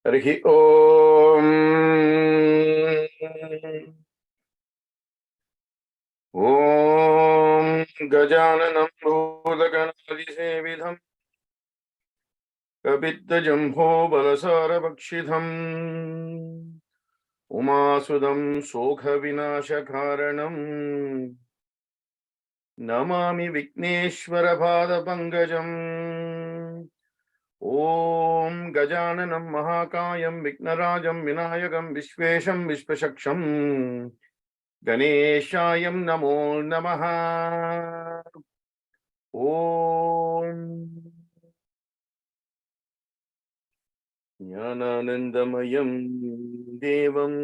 Harihi Om. Om Gajananam Bhudaganadisevidham Kapittajambho Balasarabhakshitham Umasudam Sokha Vinashakaranam Namami Vickneswara Pada Pangajam. Om Gajananam Mahakayam Vignarajam Vinayakam Vishvesham Vishvashaksham Ganeshayam Namo Namaha. Om Jnananandamayam Devam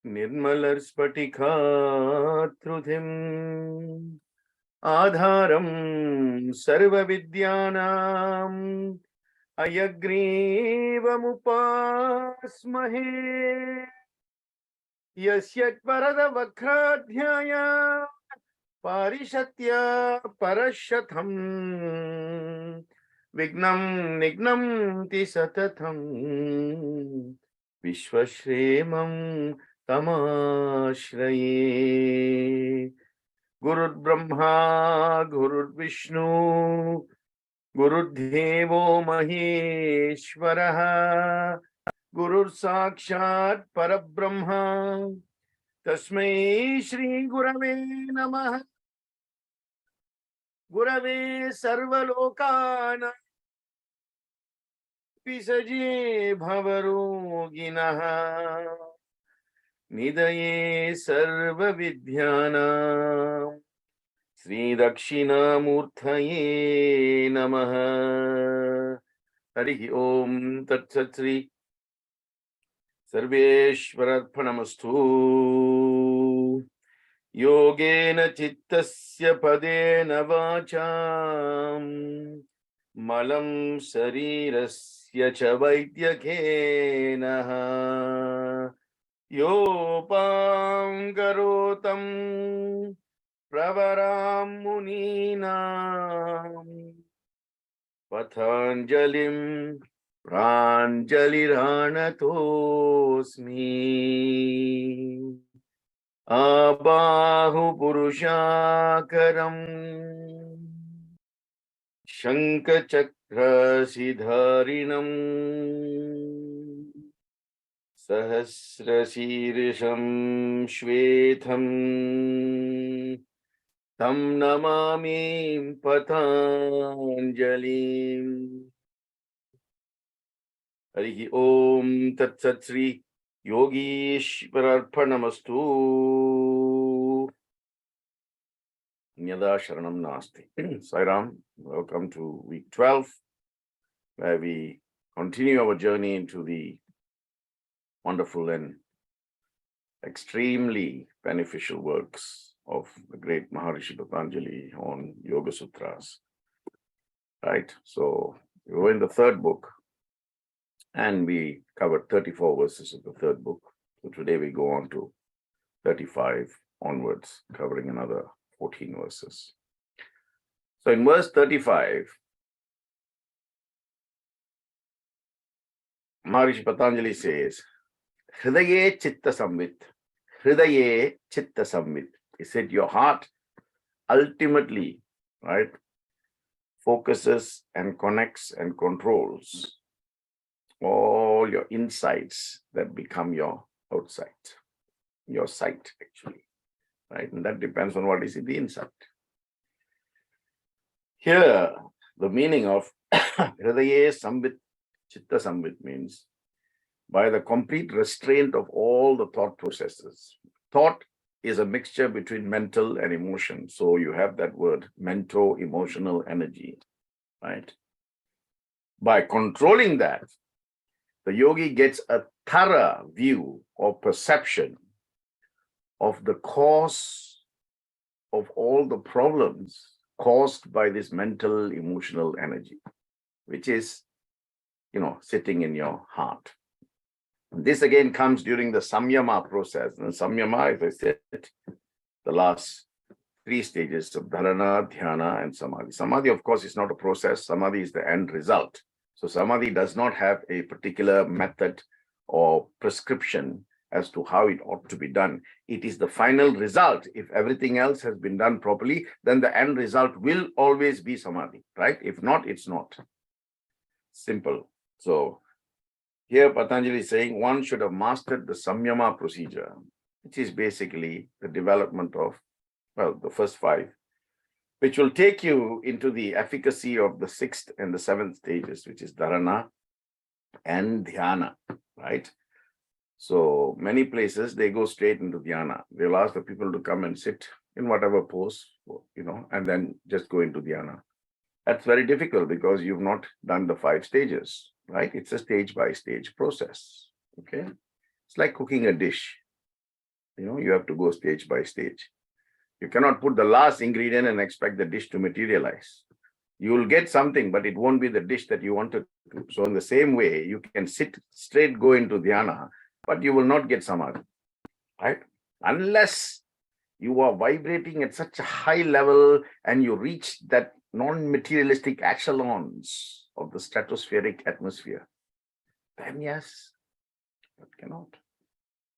Nirmalar Spatikhatrudhim Adharam Sarva Vidyanam Ayagrivamupaasmahe Yasyat Parada Vakradhyaya Parishatya Parashatham Vignam Nignam Tisatatham Vishwashremam Tamashraye. Gurur Brahma, Gurur Vishnu, Gurur Devo Maheshwaraha, Gurur Sakshat Parabrahma, Tasmai Shri Gurave Namaha, Gurave Sarvalokana, Pisaje Bhavaroginaha, Nidaye Sarva Vidyanam, Sri Dakshinamurthaye Namaha. Harihi Om Tat Sat Sri Sarveshwararpanamastu. Yogena Chittasya Padena Vacham Malam Sarirasya Cha Vaidyakenaha Yopam Garotam Pravaram Muninam Pathanjalim Pranjaliranatosmi Abahu Purushakaram Shankachakra Sidharinam Sahasrasirisham Shvetam Tam Namami Patanjalim. Harihi Om Tat Sat Sri Yogishwararpanamastu. Nyada Sharanam Nasti. Sai Ram, welcome to week 12, where we continue our journey into the wonderful and extremely beneficial works of the great Maharishi Patanjali on Yoga Sutras. Right, so we were in the third book and we covered 34 verses of the third book. So today we go on to 35 onwards, covering another 14 verses. So in verse 35, Maharishi Patanjali says, Hridaye Chitta Samvit. Hridaye Chitta Samvit. He said your heart ultimately, right, focuses and connects and controls all your insights that become your outside, your sight actually, right? And that depends on what is in the inside. Here, the meaning of Hridaye Samvit, Chitta Samvit means by the complete restraint of all the thought processes. Thought is a mixture between mental and emotion. So you have that word, mento-emotional energy, right? By controlling that, the yogi gets a thorough view or perception of the cause of all the problems caused by this mental, emotional energy, which is, sitting in your heart. This again comes during the samyama process. And samyama, as I said, the last three stages of dharana, dhyana, and samadhi. Samadhi, of course, is not a process. Samadhi is the end result. So samadhi does not have a particular method or prescription as to how it ought to be done. It is the final result. If everything else has been done properly, then the end result will always be samadhi, right? If not, it's not. Simple. So here Patanjali is saying one should have mastered the samyama procedure, which is basically the development of, well, the first 5, which will take you into the efficacy of the 6th and the 7th stages, which is dharana and dhyana, right? So many places, they go straight into dhyana. They'll ask the people to come and sit in whatever pose, and then just go into dhyana. That's very difficult because you've not done the 5 stages, right? It's a stage-by-stage process, okay? It's like cooking a dish. You have to go stage by stage. You cannot put the last ingredient and expect the dish to materialize. You will get something, but it won't be the dish that you wanted to. So in the same way, you can sit straight, go into dhyana, but you will not get samadhi, right? Unless you are vibrating at such a high level and you reach that non-materialistic echelons of the stratospheric atmosphere, then yes, but cannot.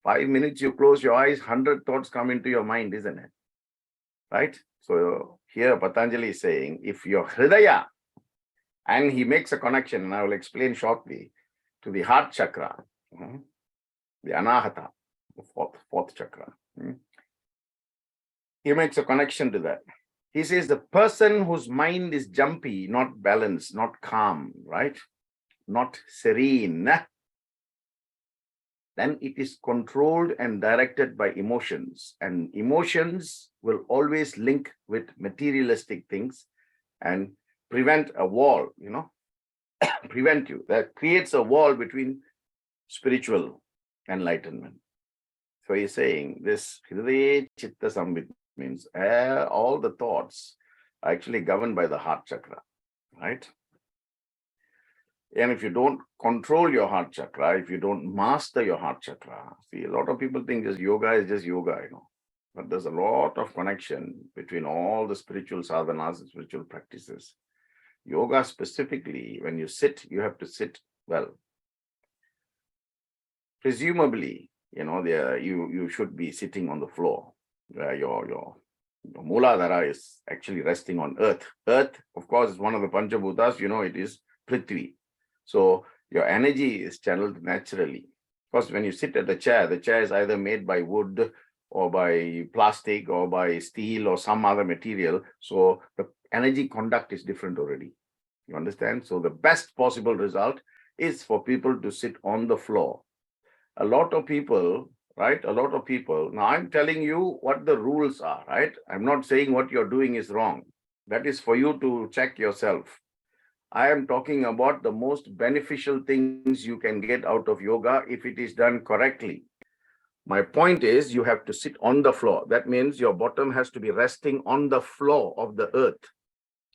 5 minutes, you close your eyes, 100 thoughts come into your mind, isn't it? Right? So here Patanjali is saying, if your hridaya, and he makes a connection, and I will explain shortly, to the heart chakra, the anahata, the fourth chakra. He makes a connection to that. He says the person whose mind is jumpy, not balanced, not calm, right? Not serene, then it is controlled and directed by emotions. And emotions will always link with materialistic things and prevent a wall, prevent you. That creates a wall between spiritual enlightenment. So he's saying this Hridaya Chitta Sambit means all the thoughts are actually governed by the heart chakra, right? And if you don't control your heart chakra, if you don't master your heart chakra, see, a lot of people think just yoga is just yoga, but there's a lot of connection between all the spiritual sadhanas and spiritual practices. Yoga specifically, when you sit, you have to sit well. Presumably, you should be sitting on the floor, where your Mooladhara is actually resting on earth. Earth, of course, is one of the Panchabhutas, it is Prithvi. So your energy is channeled naturally. Because when you sit at the chair is either made by wood or by plastic or by steel or some other material. So the energy conduct is different already. You understand? So the best possible result is for people to sit on the floor. A lot of people, now I'm telling you what the rules are, right? I'm not saying what you're doing is wrong. That is for you to check yourself. I am talking about the most beneficial things you can get out of yoga if it is done correctly. My point is you have to sit on the floor. That means your bottom has to be resting on the floor of the earth,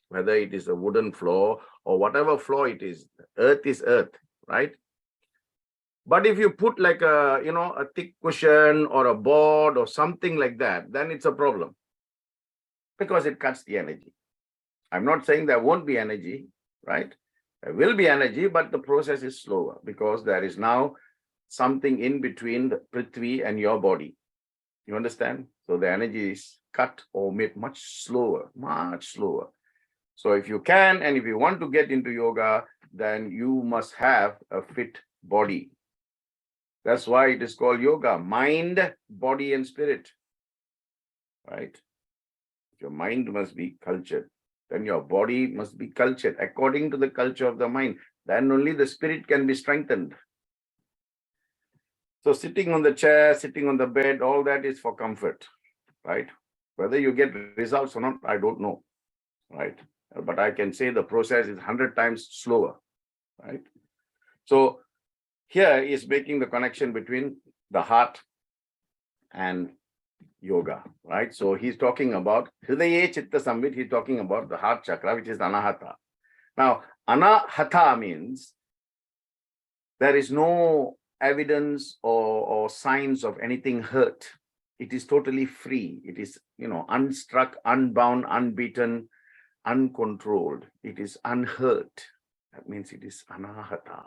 whether it is a wooden floor or whatever floor it is. Earth is earth, right? But if you put like a thick cushion or a board or something like that, then it's a problem because it cuts the energy. I'm not saying there won't be energy, right? There will be energy, but the process is slower because there is now something in between the Prithvi and your body. You understand? So the energy is cut or made much slower. So if you can, and if you want to get into yoga, then you must have a fit body. That's why it is called yoga, mind, body, and spirit, right? Your mind must be cultured. Then your body must be cultured according to the culture of the mind. Then only the spirit can be strengthened. So sitting on the chair, sitting on the bed, all that is for comfort, right? Whether you get results or not, I don't know, right? But I can say the process is 100 times slower, right? So here is making the connection between the heart and yoga, right? So he's talking about Hridaya Chitta Sambit, he's talking about the heart chakra, which is anahata. Now, anahata means there is no evidence or signs of anything hurt. It is totally free. It is, unstruck, unbound, unbeaten, uncontrolled. It is unhurt. That means it is anahata,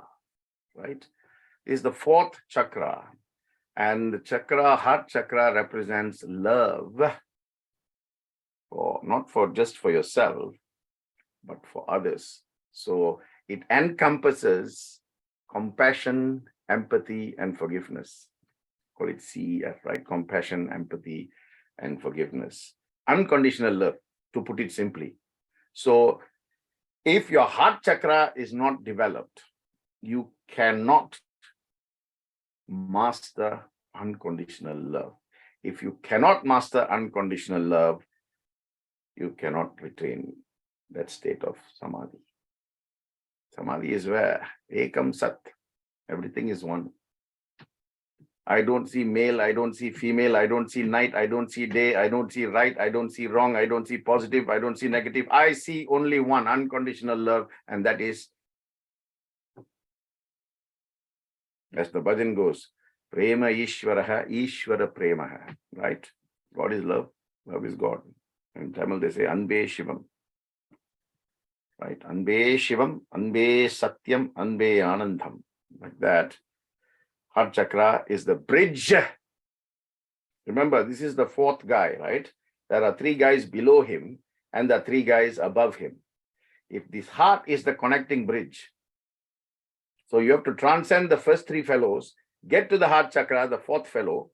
right? Is the fourth chakra. And the chakra, heart chakra, represents love, not for just for yourself, but for others. So it encompasses compassion, empathy, and forgiveness. Call it CEF, right? Compassion, empathy, and forgiveness. Unconditional love, to put it simply. So if your heart chakra is not developed, you cannot master unconditional love. If you cannot master unconditional love, you cannot retain that state of samadhi. Samadhi is where ekam sat, everything is one. I don't see male, I don't see female, I don't see night, I don't see day, I don't see right, I don't see wrong, I don't see positive, I don't see negative. I see only one, unconditional love, and that is, as the bhajan goes, prema ishvaraha, ishvara premaha, right? God is love, love is God. In Tamil they say anbe shivam, right? Anbe shivam, anbe satyam, anbe anandam, like that. Heart chakra is the bridge. Remember, this is the fourth guy, right? There are three guys below him and the three guys above him. If this heart is the connecting bridge, so you have to transcend the first three fellows, get to the heart chakra, the fourth fellow,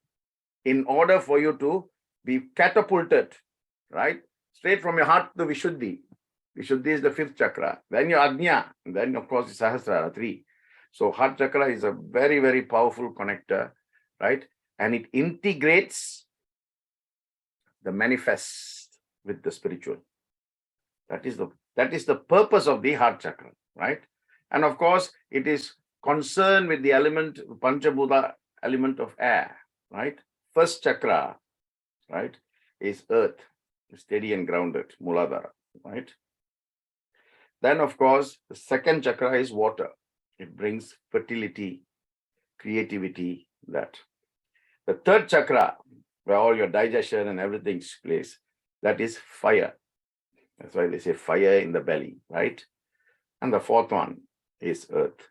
in order for you to be catapulted, right? Straight from your heart to Vishuddhi. Vishuddhi is the fifth chakra. Then your Ajna, and then of course the Sahasrara, three. So heart chakra is a very, very powerful connector, right? And it integrates the manifest with the spiritual. That is the purpose of the heart chakra, right? And of course, it is concerned with the element, Panchabhuta element of air, right? First chakra, right, is earth, steady and grounded, Muladhara, right? Then, of course, the second chakra is water. It brings fertility, creativity, that. The third chakra, where all your digestion and everything takes place, that is fire. That's why they say fire in the belly, right? And the fourth one is earth.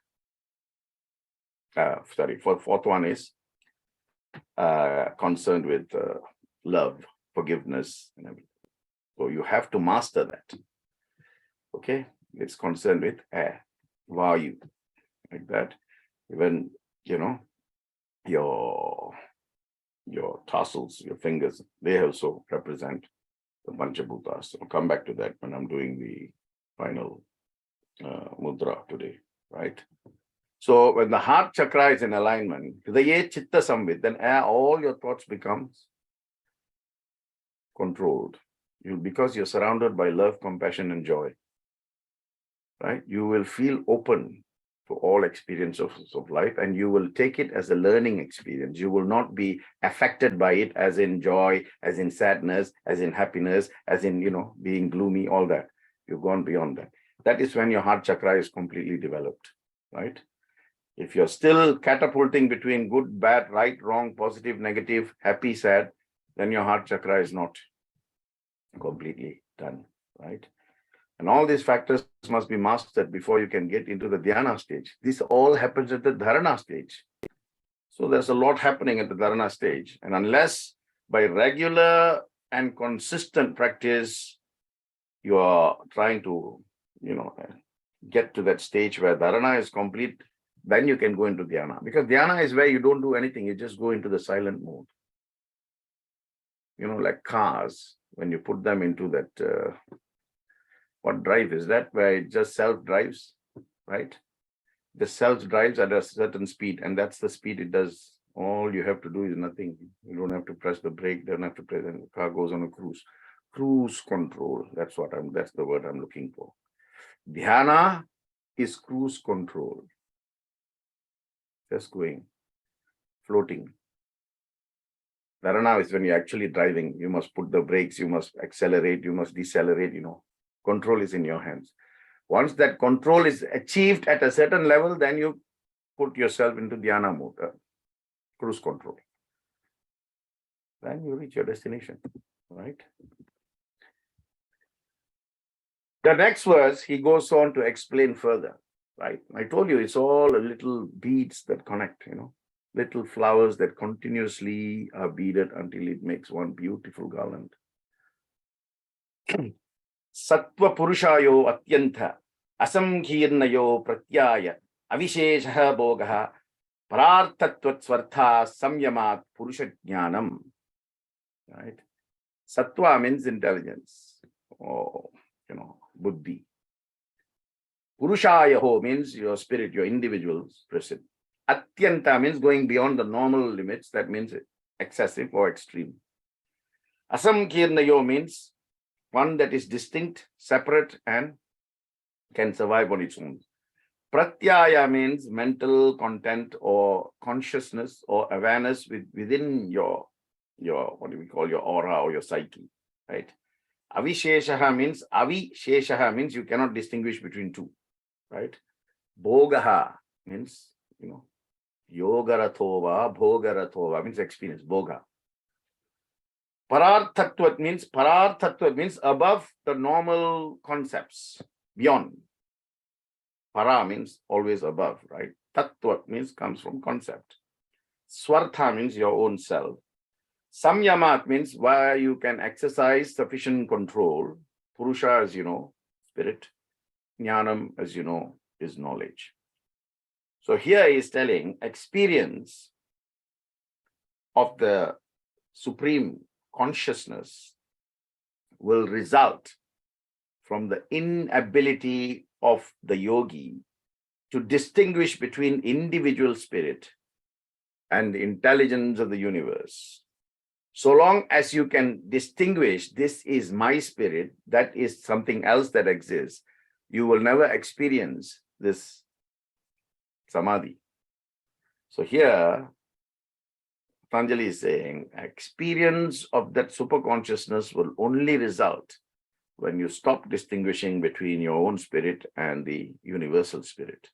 Fourth one is concerned with love, forgiveness, and everything. So you have to master that. Okay? It's concerned with air, vayu, like that. Even, your tarsals, your fingers, they also represent the Panchabhutas. I'll come back to that when I'm doing the final mudra today, right? So when the heart chakra is in alignment, Hridaye Chitta Samvit, then all your thoughts becomes controlled. Because you're surrounded by love, compassion, and joy, right? You will feel open to all experiences of life, and you will take it as a learning experience. You will not be affected by it as in joy, as in sadness, as in happiness, as in, being gloomy, all that. You've gone beyond that. That is when your heart chakra is completely developed, right? If you're still catapulting between good, bad, right, wrong, positive, negative, happy, sad, then your heart chakra is not completely done, right? And all these factors must be mastered before you can get into the dhyana stage. This all happens at the dharana stage. So there's a lot happening at the dharana stage. And unless by regular and consistent practice, you are trying to, get to that stage where dharana is complete, then you can go into dhyana. Because dhyana is where you don't do anything. You just go into the silent mode. Like cars, when you put them into that, what drive is that? Where it just self-drives, right? The self-drives at a certain speed, and that's the speed it does. All you have to do is nothing. You don't have to press the brake, don't have to press, and the car goes on a cruise. Cruise control, that's the word I'm looking for. Dhyana is cruise control. Just going, floating. Dharana is when you're actually driving. You must put the brakes, you must accelerate, you must decelerate, Control is in your hands. Once that control is achieved at a certain level, then you put yourself into dhyana mode, cruise control. Then you reach your destination, right? The next verse, he goes on to explain further. right? I told you, it's all little beads that connect, little flowers that continuously are beaded until it makes one beautiful garland. Sattva purushayo atyanta asamkhirnayo pratyaya avishesha bogaha pararthatvat swartha samyamat purusha jnanam. Right? Sattva means intelligence, or buddhi. Purushayaho means your spirit, your individual person. Atyanta means going beyond the normal limits. That means excessive or extreme. Asamkhirnayo means one that is distinct, separate, and can survive on its own. Pratyaya means mental content or consciousness or awareness within your what do we call, your aura or your psyche, right? Avisheshaha means you cannot distinguish between two, right? Bhogaha means, Yogarathova, Bhogarathova means experience, Bhoga. Pararthatvat means above the normal concepts, beyond. Para means always above, right? Tattva means comes from concept. Swartha means your own self. Samyamat means where you can exercise sufficient control. Purusha, as you know, spirit. Jnanam, as you know, is knowledge. So here he is telling experience of the supreme consciousness will result from the inability of the yogi to distinguish between individual spirit and the intelligence of the universe. So long as you can distinguish, this is my spirit, that is something else that exists, you will never experience this samadhi. So here, Patanjali is saying, experience of that superconsciousness will only result when you stop distinguishing between your own spirit and the universal spirit,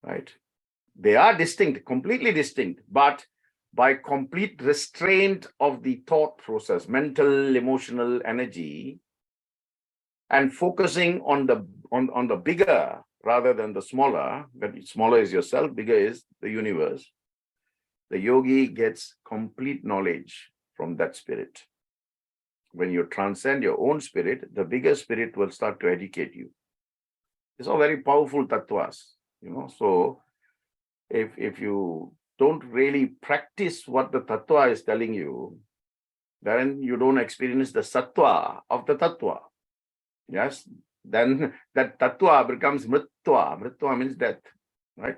right? They are distinct, completely distinct, but by complete restraint of the thought process, mental, emotional energy, and focusing on the bigger rather than the smaller, that smaller is yourself, bigger is the universe, the yogi gets complete knowledge from that spirit. When you transcend your own spirit, the bigger spirit will start to educate you. These are very powerful tattvas, So if you don't really practice what the tattva is telling you, then you don't experience the sattva of the tattva. Yes, then that tattva becomes mrittva. Mrittva means death, right?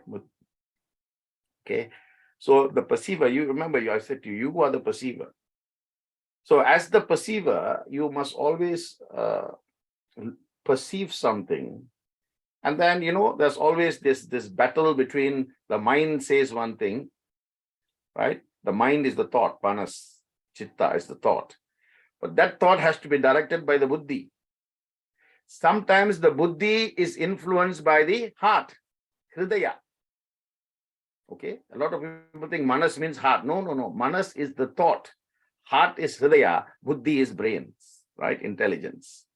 Okay, so the perceiver, you remember, I said to you, you are the perceiver. So as the perceiver, you must always perceive something. And then, there's always this battle between the mind says one thing, right? The mind is the thought, panas, chitta is the thought. But that thought has to be directed by the buddhi. Sometimes the buddhi is influenced by the heart, hridaya. Okay, a lot of people think manas means heart. No. Manas is the thought. Heart is hridaya, buddhi is brains, right? Intelligence.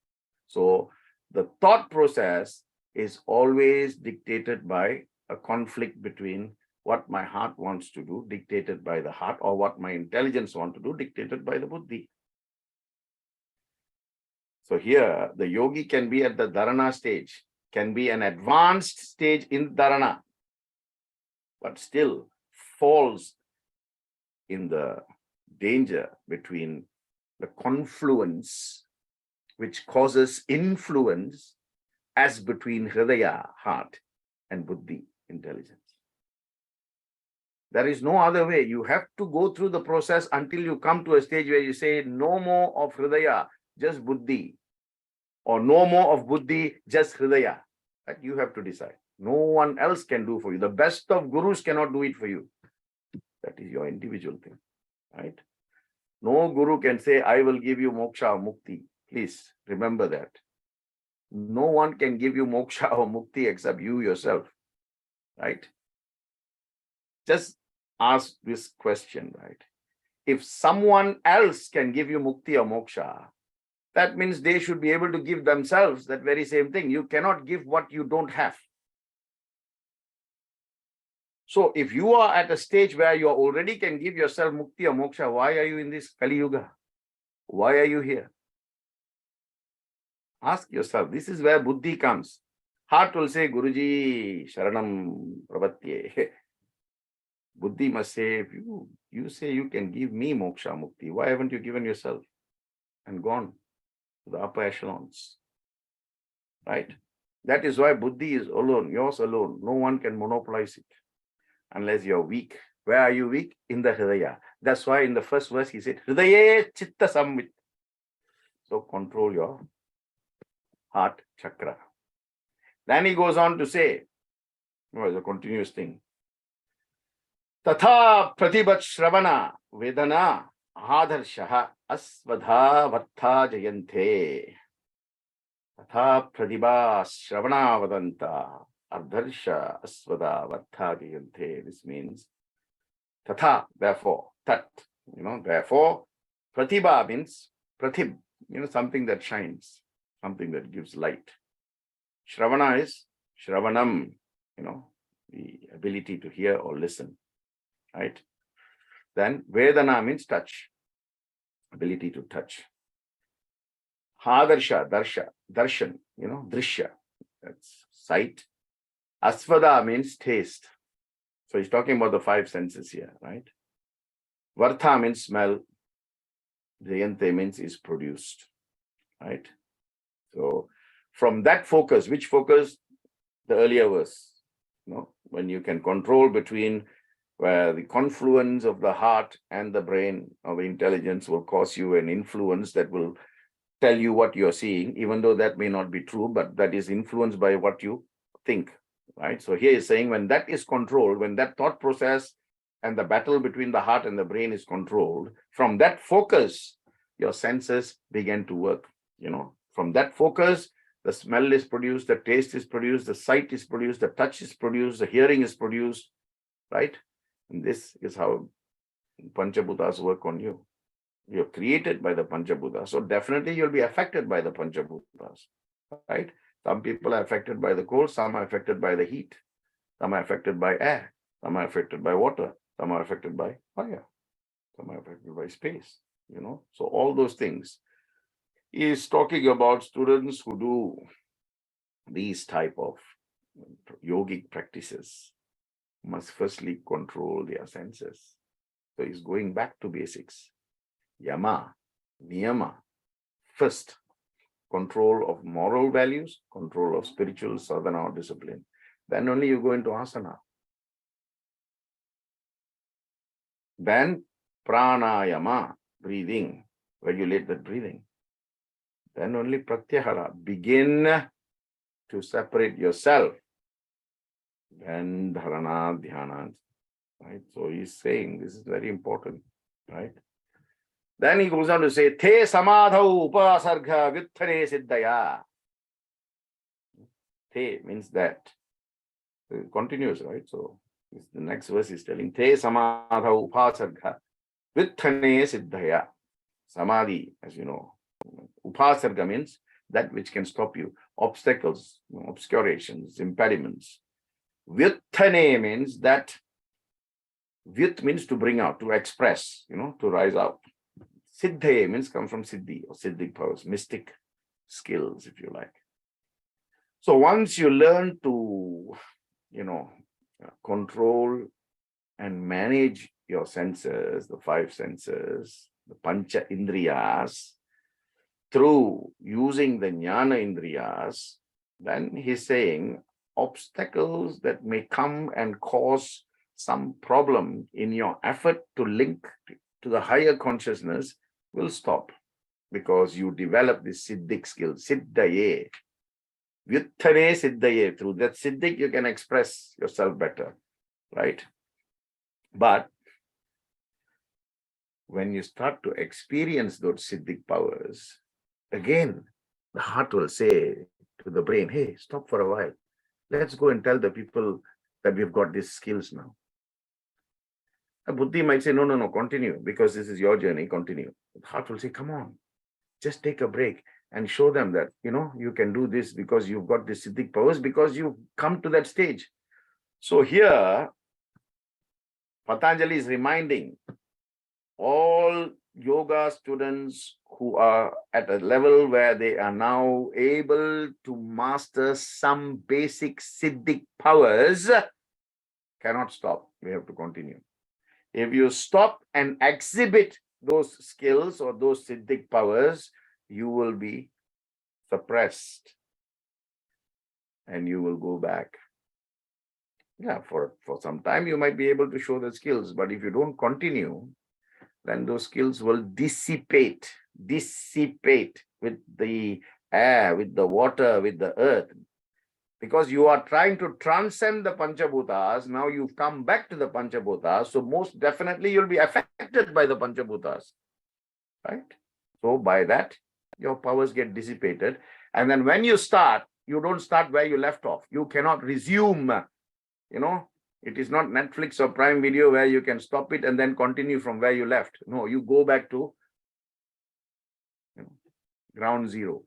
So the thought process is always dictated by a conflict between what my heart wants to do, dictated by the heart, or what my intelligence wants to do, dictated by the buddhi. So here, the yogi can be at the dharana stage, can be an advanced stage in dharana, but still falls in the danger between the confluence, which causes influence, as between hridaya, heart, and buddhi, intelligence. There is no other way. You have to go through the process until you come to a stage where you say, no more of hridaya, just buddhi, or no more of buddhi, just hridaya. That you have to decide. No one else can do for you. The best of gurus cannot do it for you. That is your individual thing, right? No guru can say, I will give you moksha or mukti. Please remember that. No one can give you moksha or mukti except you yourself, right? Just ask this question, right? If someone else can give you mukti or moksha, that means they should be able to give themselves that very same thing. You cannot give what you don't have. So if you are at a stage where you already can give yourself mukti or moksha, why are you in this Kali Yuga? Why are you here? Ask yourself. This is where buddhi comes. Heart will say, Guruji, Sharanam Pravatye. Buddhi must say, if you say you can give me moksha, mukti, why haven't you given yourself and gone to the upper echelons? Right? That is why buddhi is alone, yours alone. No one can monopolize it unless you're weak. Where are you weak? In the Hridaya. That's why in the first verse he said, Hridaye Chitta Samvit. So control your heart chakra. Then he goes on to say, it's a continuous thing. Tatha Pratibhat Shravana Vedana Adharshaha Asvadha Vatha Jayante. Tatha Pratibha Shravana Vadanta Ardharsha Asvada Vatha Jayante. This means Tatha, therefore, Tat, therefore, Pratibha means Pratib, something that shines, something that gives light. Shravana is Shravanam, the ability to hear or listen, right? Then Vedana means touch, ability to touch. Hadarsha, Darshan, Drishya, that's sight. Asvada means taste. So he's talking about the five senses here, right? Vartha means smell. Jayante means is produced, right? So from that focus, which focus? The earlier verse, when you can control between where the confluence of the heart and the brain or the intelligence will cause you an influence that will tell you what you're seeing, even though that may not be true, but that is influenced by what you think, right? So here is saying when that is controlled, when that thought process and the battle between the heart and the brain is controlled, from that focus, your senses begin to work, From that focus, the smell is produced, the taste is produced, the sight is produced, the touch is produced, the hearing is produced, right? And this is how Panchabhutas work on you. You're created by the Panchabhutas. So definitely you'll be affected by the Panchabhutas, right? Some people are affected by the cold, some are affected by the heat, some are affected by air, some are affected by water, some are affected by fire, some are affected by space, So all those things. He is talking about students who do these type of yogic practices must firstly control their senses. So he's going back to basics. Yama, niyama, first, control of moral values, control of spiritual sadhana or discipline. Then only you go into asana. Then pranayama, breathing, regulate that breathing. Then only pratyahara, begin to separate yourself. Then dharana, dhyana, right? So he's saying this is very important, right? Then he goes on to say, Te samadhau upasarga vyuttane siddhaya. Te means that. So it continues, right? So the next verse is telling, Te samadhau upasarga vyuttane siddhaya. Samadhi, as you know, upasarga means that which can stop you. Obstacles, obscurations, impediments. Vyuttane means that. Vyut means to bring out, to express, to rise out. Siddhe means come from Siddhi or Siddhic powers, mystic skills, if you like. So once you learn to, control and manage your senses, the five senses, the Pancha Indriyas, through using the Jnana Indriyas, then he's saying obstacles that may come and cause some problem in your effort to link to the higher consciousness will stop because you develop this Siddhic skill, Siddhaye. Vyuttane Siddhaye. Through that Siddhic, you can express yourself better, right? But when you start to experience those Siddhic powers, again, the heart will say to the brain, hey, stop for a while. Let's go and tell the people that we've got these skills now. A buddhi might say, no, continue, because this is your journey, continue. The heart will say, come on, just take a break and show them that, you can do this because you've got the Siddhic powers, because you've come to that stage. So here, Patanjali is reminding all yoga students who are at a level where they are now able to master some basic siddhic powers, cannot stop. We have to continue. If you stop and exhibit those skills or those siddhic powers, you will be suppressed and you will go back. Yeah, for some time you might be able to show the skills, but if you don't continue, then those skills will dissipate with the air, with the water, with the earth. Because you are trying to transcend the Panchabhutas, now you've come back to the Panchabhutas, so most definitely you'll be affected by the Panchabhutas, right? So by that, your powers get dissipated. And then when you start, you don't start where you left off. You cannot resume. It is not Netflix or Prime Video where you can stop it and then continue from where you left. No, you go back to ground zero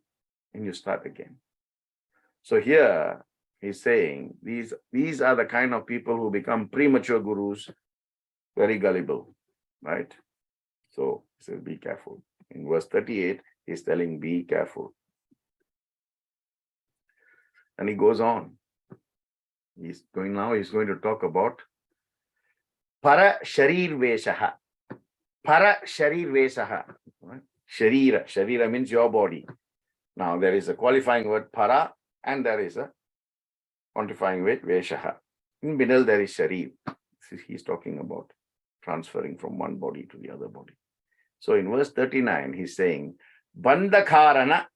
and you start again. So here he's saying these are the kind of people who become premature gurus, very gullible, right? So he says, be careful. In verse 38, he's telling, be careful. And he goes on. He's going to talk about para sharir veshaha. Para sharir veshaha. Sharira. Sharira means your body. Now there is a qualifying word para and there is a quantifying word veshaha. In middle there is sharir. He's talking about transferring from one body to the other body. So in verse 39, he's saying, bandhakarana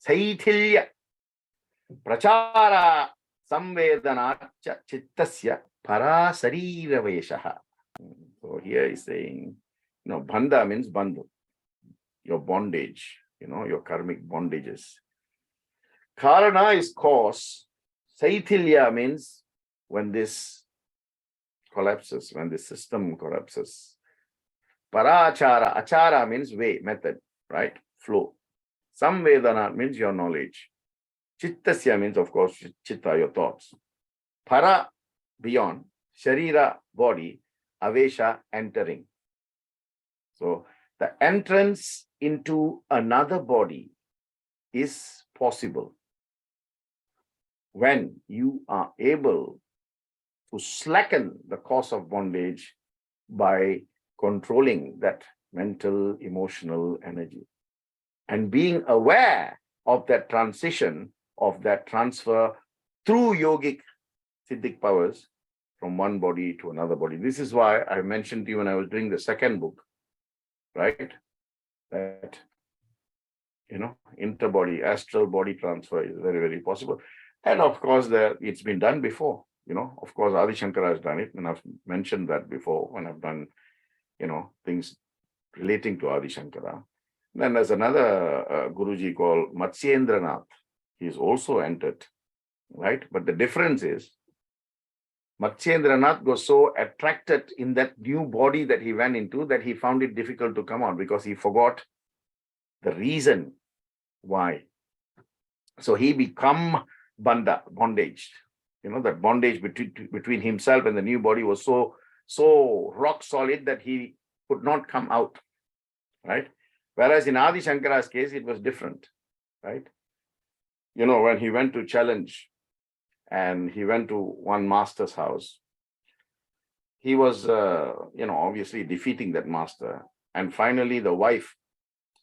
saithilya prachara samvedanacha chittasya para sarira veshaha. So here he's saying, bandha means bandhu, your bondage, your karmic bondages. Karana is cause. Saithilya means when this collapses, when the system collapses. Parachara, achara means way, method, right? Flow. Samvedana means your knowledge. Chittasya means, of course, chitta, your thoughts. Para, beyond. Sharira, body. Avesha, entering. So the entrance into another body is possible when you are able to slacken the cause of bondage by controlling that mental, emotional energy and being aware of that transition, of that transfer through yogic siddhic powers from one body to another body. This is why I mentioned to you when I was doing the second book, right? That, interbody, astral body transfer is very, very possible. And of course, it's been done before. Of course, Adi Shankara has done it, and I've mentioned that before when I've done, things relating to Adi Shankara. Then there's another Guruji called Matsyendranath. He's also entered, right? But the difference is, Matsyendranath was so attracted in that new body that he went into that he found it difficult to come out because he forgot the reason why. So he become bondage. That bondage between himself and the new body was so rock solid that he could not come out, right? Whereas in Adi Shankara's case, it was different, right? When he went to challenge and he went to one master's house, he was, obviously defeating that master. And finally, the wife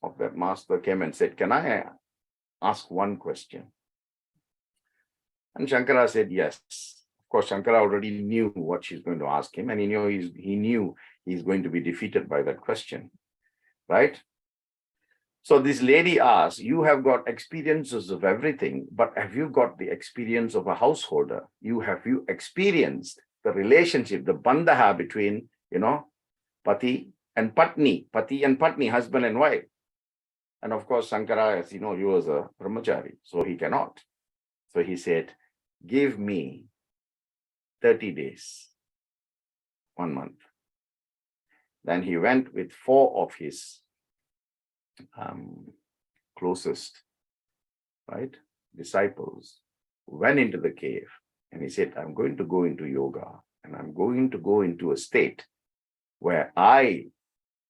of that master came and said, can I ask one question? And Shankara said, yes. Of course, Shankara already knew what she's going to ask him, and he knew he's going to be defeated by that question, right? So this lady asked, you have got experiences of everything, but have you got the experience of a householder? Have you experienced the relationship, the bandha between, pati and patni, husband and wife? And of course, Shankara, as he was a brahmachari, so he cannot. So he said, give me 30 days, 1 month. Then he went with 4 of his closest, disciples, went into the cave, and he said, I'm going to go into yoga and I'm going to go into a state where I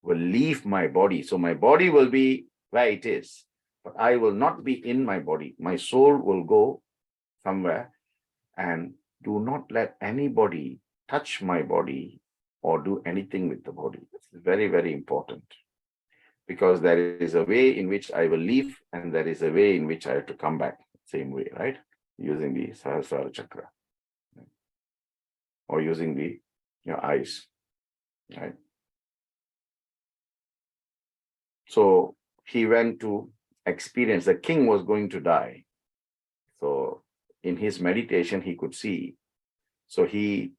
will leave my body. So my body will be where it is, but I will not be in my body. My soul will go somewhere, and do not let anybody touch my body or do anything with the body. This is very, very important, because there is a way in which I will leave and there is a way in which I have to come back. Same way, right? Using the Sahasrara chakra or using the eyes, right? So he went to experience, the king was going to die. So in his meditation, he could see. So he,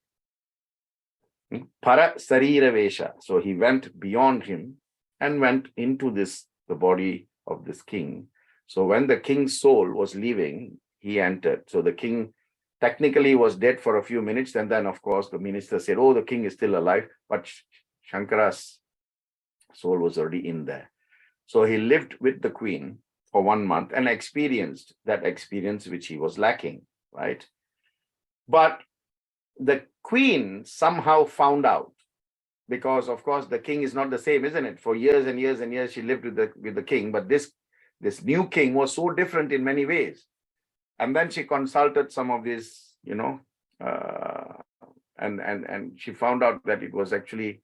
para sarira vesha. So he went beyond him and went into the body of this king. So when the king's soul was leaving, he entered. So the king technically was dead for a few minutes. And then, of course, the minister said, oh, the king is still alive. But Shankara's soul was already in there. So he lived with the queen for 1 month and experienced that experience which he was lacking, right? But the queen somehow found out, because, of course, the king is not the same, isn't it? For years and years and years, she lived with the king. But this new king was so different in many ways. And then she consulted some of these, and she found out that it was actually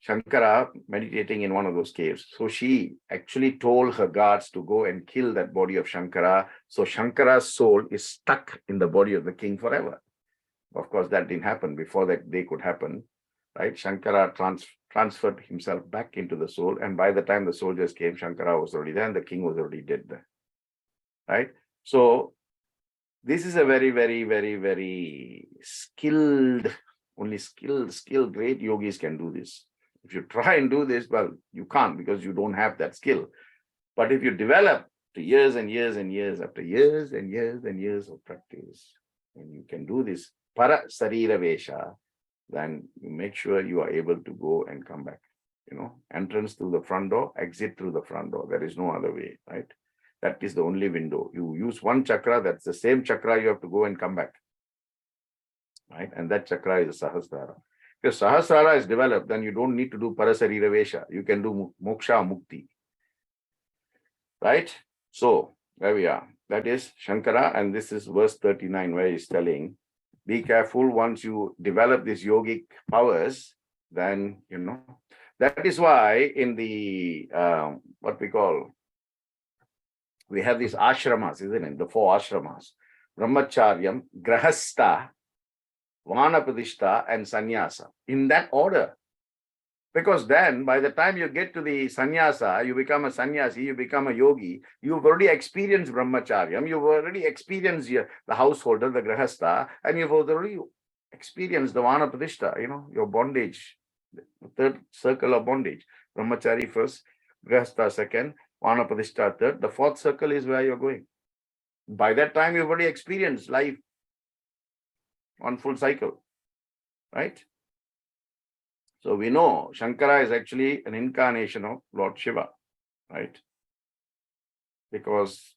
Shankara meditating in one of those caves. So she actually told her guards to go and kill that body of Shankara. So Shankara's soul is stuck in the body of the king forever. Of course, that didn't happen. Before that day could happen, right? Shankara transferred himself back into the soul. And by the time the soldiers came, Shankara was already there and the king was already dead there, right? So this is a very, very, very, very skilled, only skilled, great yogis can do this. If you try and do this, well, you can't, because you don't have that skill. But if you develop to years and years and years, after years and years and years of practice, and you can do this para sarira vesha, then you make sure you are able to go and come back. Entrance through the front door, exit through the front door. There is no other way, right? That is the only window. You use one chakra, that's the same chakra, you have to go and come back, right? And that chakra is the Sahasrara. If Sahasrara is developed, then you don't need to do Parasarira Vesha. You can do Moksha Mukti, right? So, there we are. That is Shankara, and this is verse 39, where he's telling, be careful once you develop these yogic powers, then, that is why in the, what we call, we have these ashramas, isn't it? The 4 ashramas, Brahmacharyam, Grahastha, Vanapadishta, and Sannyasa, in that order. Because then, by the time you get to the sannyasa, you become a sannyasi, you become a yogi, you've already experienced brahmacharyam, you've already experienced the householder, the grahastha, and you've already experienced the vanapadishta, your bondage, the 3rd circle of bondage. Brahmachari first, grahastha second, vanapadishta third. The 4th circle is where you're going. By that time, you've already experienced life on full cycle, right? So we know Shankara is actually an incarnation of Lord Shiva, right? Because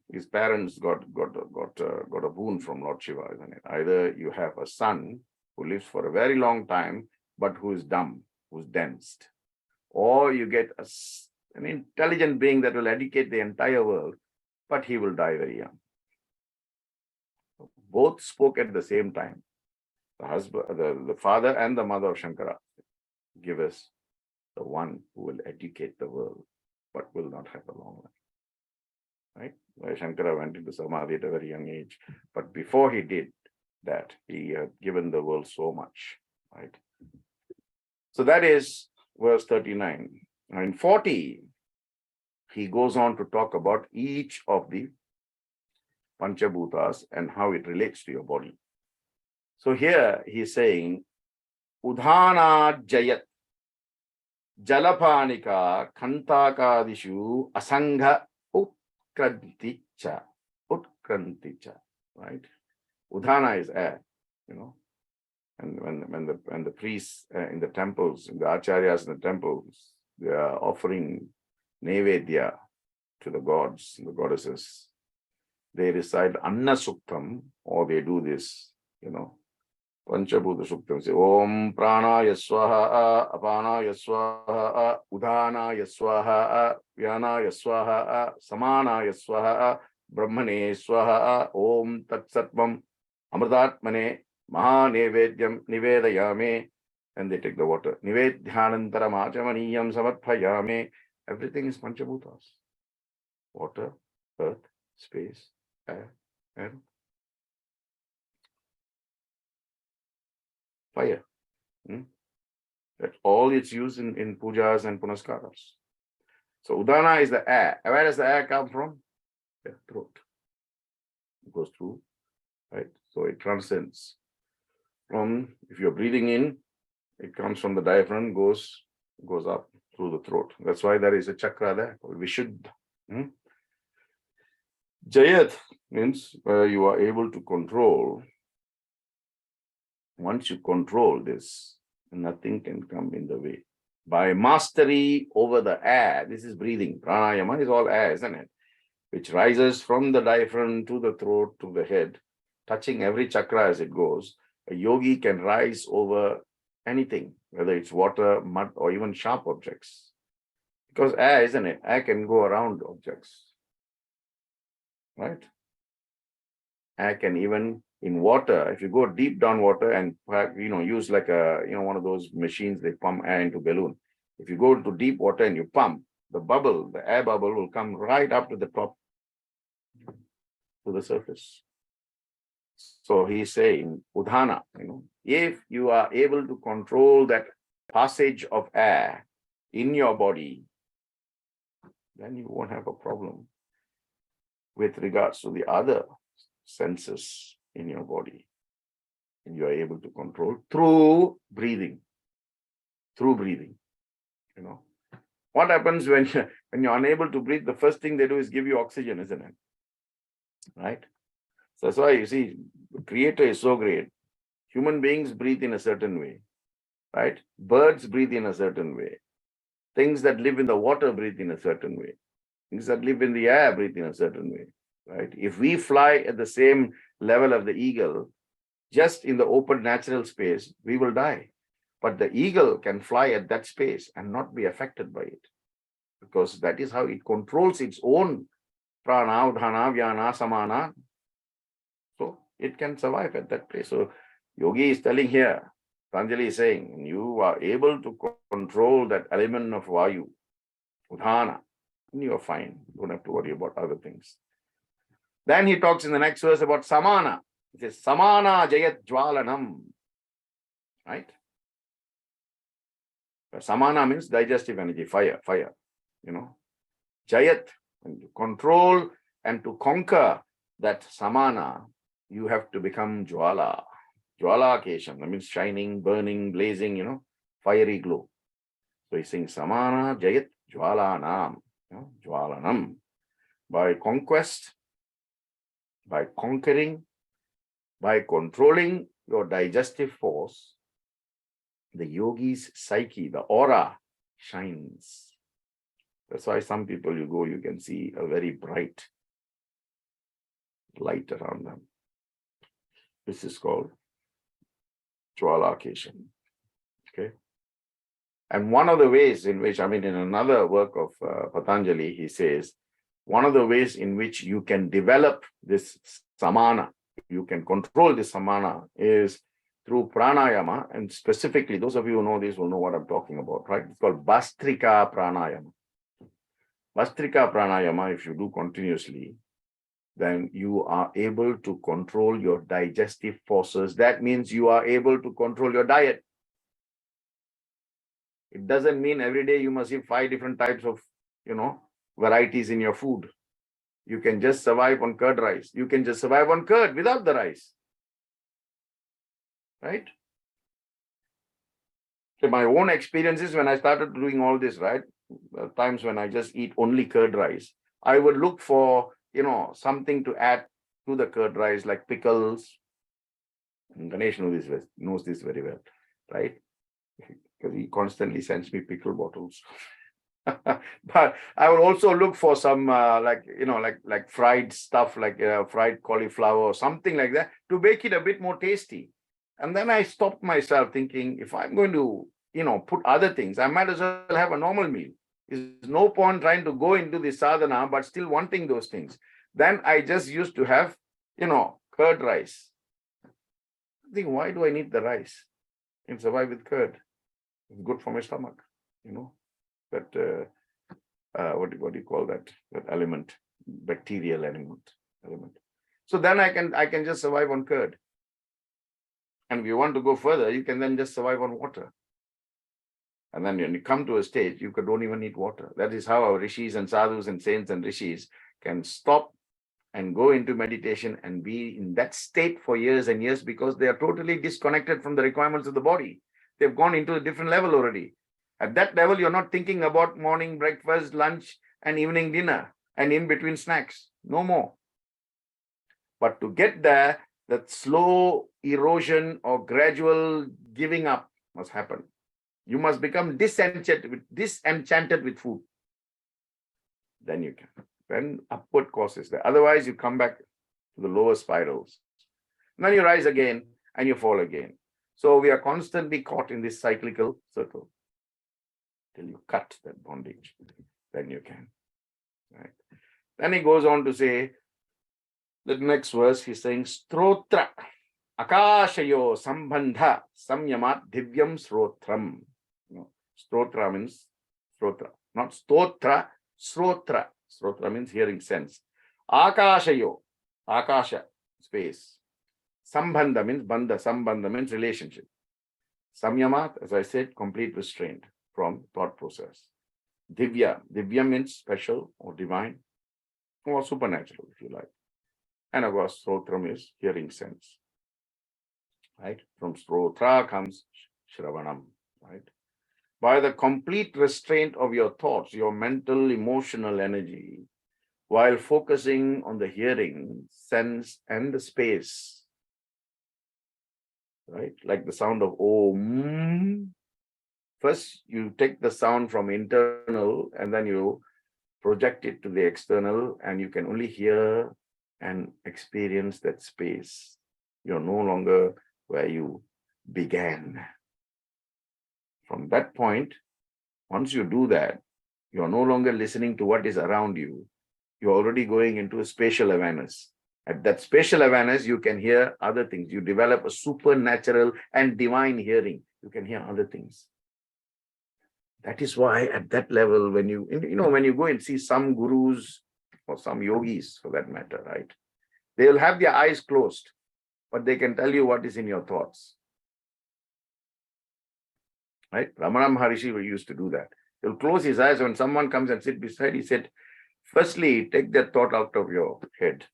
his parents got a boon from Lord Shiva, isn't it? Either you have a son who lives for a very long time, but who is dumb, who's dense, or you get an intelligent being that will educate the entire world, but he will die very young. Both spoke at the same time. The husband, the father and the mother of Shankara give us the one who will educate the world, but will not have a long life, right? Where Shankara went into Samadhi at a very young age. But before he did that, he had given the world so much, right? So that is verse 39. Now in 40, he goes on to talk about each of the Panchabhutas and how it relates to your body. So here he's saying, Udhana Jayat Jalapanika Kantakadishu Asangha Utkranticha. Utkranticha, right? Udhana is air, And when the priests in the temples, the acharyas in the temples, they are offering Nevedya to the gods and the goddesses, they recite Anna Suktam, or they do this, Panchabhuta Suktam. Say Om Pranaya Swaha, Apanaya Swaha, Udhanaya Swaha, Vyanaya Swaha, Samanaya Swaha, Brahmane Swaha, Om Tat Satvam, Amritatmane, Mahanevedyam Nivedayame. And they take the water. Nivedhyanantaram achamaniyam samarphayame. Everything is Panchabhutas. Water, earth, space, air, and fire. That's all it's used in pujas and punaskaras. So Udana is the air. Where does the air come from? The throat. It goes through, right? So it transcends. From, if you're breathing in, it comes from the diaphragm, goes up through the throat. That's why there is a chakra there called Vishuddha. Jayat means you are able to control. Once you control this, nothing can come in the way. By mastery over the air, this is breathing. Pranayama is all air, isn't it? Which rises from the diaphragm to the throat to the head, touching every chakra as it goes. A yogi can rise over anything, whether it's water, mud, or even sharp objects. Because air, isn't it? Air can go around objects. Right? Air can even, in water, if you go deep down water and use like a, one of those machines, they pump air into balloon. If you go to deep water and you pump, the air bubble will come right up to the top, to the surface. So he's saying, Udhana, if you are able to control that passage of air in your body, then you won't have a problem with regards to the other senses in your body. And you are able to control through breathing. Through breathing. What happens when you're unable to breathe? The first thing they do is give you oxygen, isn't it? Right? So that's why you see, the Creator is so great. Human beings breathe in a certain way. Right? Birds breathe in a certain way. Things that live in the water breathe in a certain way. Things that live in the air breathe in a certain way. Right? If we fly at the same level of the eagle, just in the open natural space, we will die. But the eagle can fly at that space and not be affected by it. Because that is how it controls its own prana, udhana, vyana, samana. So it can survive at that place. So Yogi is telling here, Patanjali is saying, you are able to control that element of vayu, udhana, and you are fine. You don't have to worry about other things. Then he talks in the next verse about samana. He says, samana jayat jwalanam. Right? Samana means digestive energy, fire. Jayat, and to control and to conquer that samana, you have to become jwala. Jwala kesam, that means shining, burning, blazing, fiery glow. So he's saying samana jayat jwalanam. Jwalanam. By conquest, by conquering, by controlling your digestive force, the yogi's psyche, the aura, shines. That's why some people you can see a very bright light around them. This is called Jwalakesam. Okay. And one of the ways in which, in another work of Patanjali, he says, one of the ways in which you can develop this samana, you can control this samana, is through pranayama, and specifically, those of you who know this will know what I'm talking about, right? It's called Bastrika pranayama. Bastrika pranayama, if you do continuously, then you are able to control your digestive forces. That means you are able to control your diet. It doesn't mean every day you must eat 5 different types of, varieties in your food. You can just survive on curd rice. You can just survive on curd without the rice. Right? So my own experiences when I started doing all this, right? Times when I just eat only curd rice, I would look for, something to add to the curd rice, like pickles. And Ganesh knows this very well, right? Because he constantly sends me pickle bottles. But I will also look for some like fried stuff, like fried cauliflower or something like that, to make it a bit more tasty. And then I stopped myself thinking, if I'm going to, put other things, I might as well have a normal meal. There's no point trying to go into the sadhana, but still wanting those things. Then I just used to have, curd rice. I think, why do I need the rice? I can survive with curd. It's good for my stomach, that, what do you call that? That element, bacterial element. So then I can just survive on curd. And if you want to go further, you can then just survive on water. And then when you come to a stage, you don't even need water. That is how our rishis and sadhus and saints and rishis can stop and go into meditation and be in that state for years and years, because they are totally disconnected from the requirements of the body. They've gone into a different level already. At that level, you're not thinking about morning breakfast, lunch, and evening dinner, and in between snacks. No more. But to get there, that slow erosion or gradual giving up must happen. You must become disenchanted with food. Then you can. Then upward course is there. Otherwise, you come back to the lower spirals. And then you rise again and you fall again. So we are constantly caught in this cyclical circle till you cut that bondage. Then you can. Right? Then he goes on to say, the next verse, he's saying, Strotra, Akashayo Sambandha Samyamat Divyam Srotram. Strotra means Strotra, not Stotra, Srotra. Srotra means hearing sense. Akashayo, Akasha, space. Sambandha means bandha, Sambandha means relationship. Samyamat, as I said, complete restraint from thought process. Divya, Divya means special or divine or supernatural, if you like. And of course, Srotram is hearing sense. Right? From Srotra comes Shravanam. Right? By the complete restraint of your thoughts, your mental, emotional energy, while focusing on the hearing, sense, and the space. Right? Like the sound of Om. First, you take the sound from internal and then you project it to the external, and you can only hear and experience that space. You're no longer where you began. From that point, once you do that, you're no longer listening to what is around you. You're already going into a spatial awareness. At that spatial awareness, you can hear other things. You develop a supernatural and divine hearing. You can hear other things. That is why at that level, when you go and see some gurus or some yogis for that matter, right? They'll have their eyes closed, but they can tell you what is in your thoughts. Right? Ramana Maharishi used to do that. He'll close his eyes when someone comes and sit beside. He said, firstly, take that thought out of your head,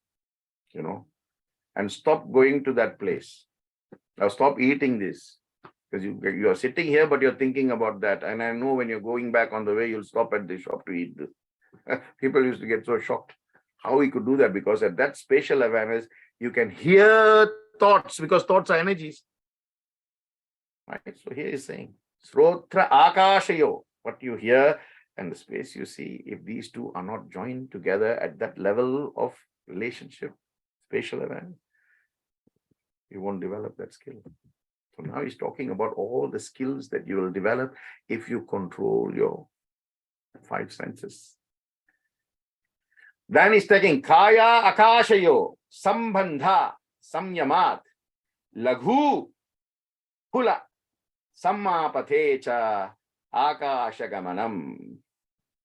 and stop going to that place. Now stop eating this. Because you are sitting here, but you're thinking about that. And I know when you're going back on the way, you'll stop at the shop to eat this. People used to get so shocked how he could do that, because at that spatial awareness, you can hear thoughts, because thoughts are energies. Right? So here he's saying, Srotra Akashayo, what you hear and the space you see, if these two are not joined together at that level of relationship, spatial awareness, you won't develop that skill. So now he's talking about all the skills that you will develop if you control your 5 senses. Then he's taking Kaya Akashayo, Sambandha, Samyamat, Laghu, Hula, Sammapathecha, Akashagamanam.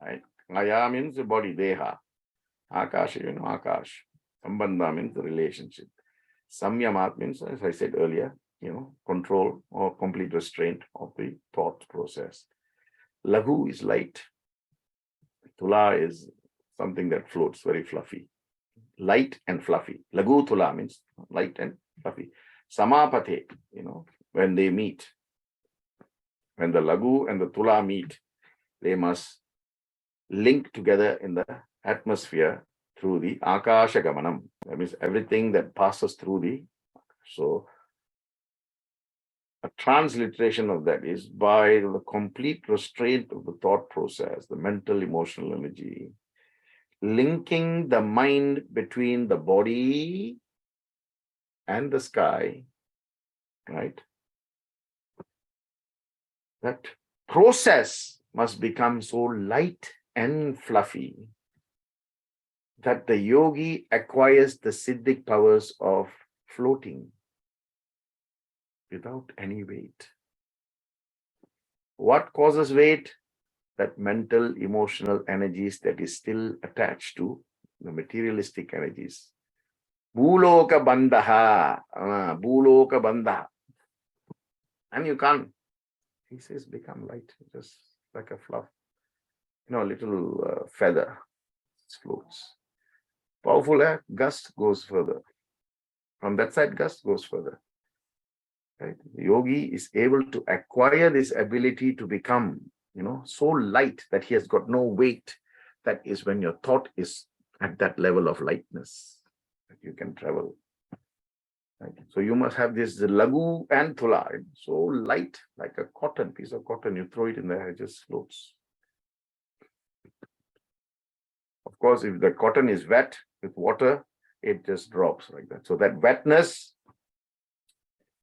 Right? Kaya means the body, Deha. Akasha, Akash. Sambandha means the relationship. Samyamat means, as I said earlier, control or complete restraint of the thought process. Laghu is light. Tula is something that floats, very fluffy. Light and fluffy. Laghu Tula means light and fluffy. Samapathe, when they meet. When the Laghu and the Tula meet, they must link together in the atmosphere through the Akasha Gamanam. That means everything that passes through the. So a transliteration of that is by the complete restraint of the thought process, the mental, emotional energy, linking the mind between the body and the sky, right? That process must become so light and fluffy that the yogi acquires the siddhic powers of floating without any weight. What causes weight? That mental, emotional energies that is still attached to the materialistic energies. Bhuloka bandha, bhuloka bandha. And you can't, he says, become light, just like a fluff, little feather, it floats. Powerful air, gust goes further. From that side, gust goes further. Right? The yogi is able to acquire this ability to become, so light that he has got no weight. That is when your thought is at that level of lightness that you can travel. Right? So you must have this lagu and thula, so light, like a piece of cotton. You throw it in the air, it just floats. Of course, if the cotton is wet with water, it just drops like that. So that wetness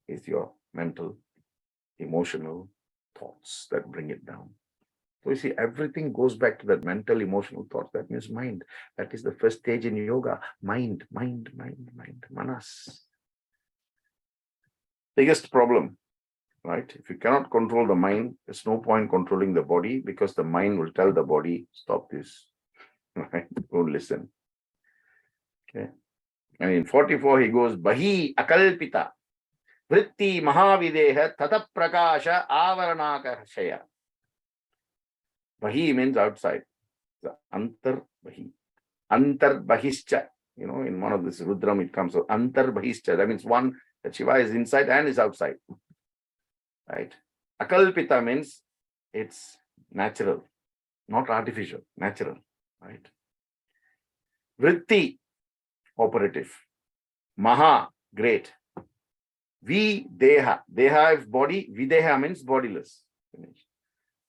is your mental, emotional thoughts that bring it down. So you see, everything goes back to that mental, emotional thoughts. That means mind. That is the first stage in yoga. Mind, manas. Biggest problem, right? If you cannot control the mind, there's no point controlling the body, because the mind will tell the body, stop this, right? Don't listen. Okay. And in 44, he goes, Bahi akalpita, vritti mahavideha, tata prakasha avaranakashaya. Bahi means outside. The antar bahi. Antar bahischa. In one of this Rudram, it comes. So antar bahischa. That means one, that Shiva is inside and is outside. Right? Akalpita means it's natural, not artificial, natural. Right? Vritti, operative. Maha, great. Videha. Deha is body. Videha means bodiless.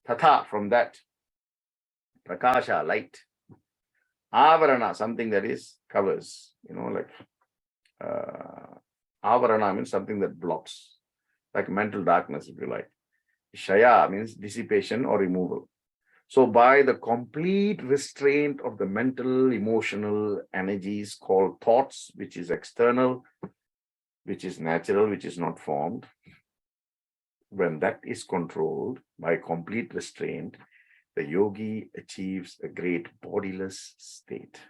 Tatha, from that. Prakasha, light. Avarana, something that is covers, like avarana means something that blocks, like mental darkness, if you like. Shaya means dissipation or removal. So by the complete restraint of the mental, emotional energies called thoughts, which is external, which is natural, which is not formed, when that is controlled by complete restraint, the yogi achieves a great bodiless state.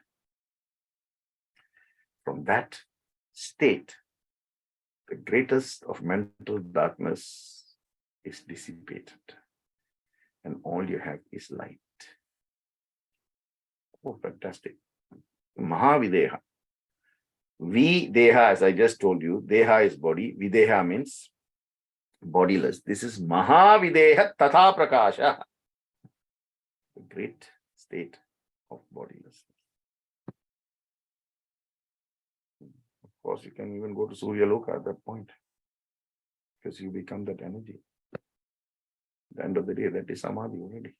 From that state, the greatest of mental darkness is dissipated, and all you have is light. Oh, fantastic. Mahavideha. Videha, as I just told you, Deha is body. Videha means bodiless. This is Mahavideha Tatha Prakasha. The great state of bodilessness. Of course, you can even go to Surya Loka at that point, because you become that energy. At the end of the day, that is Samadhi already.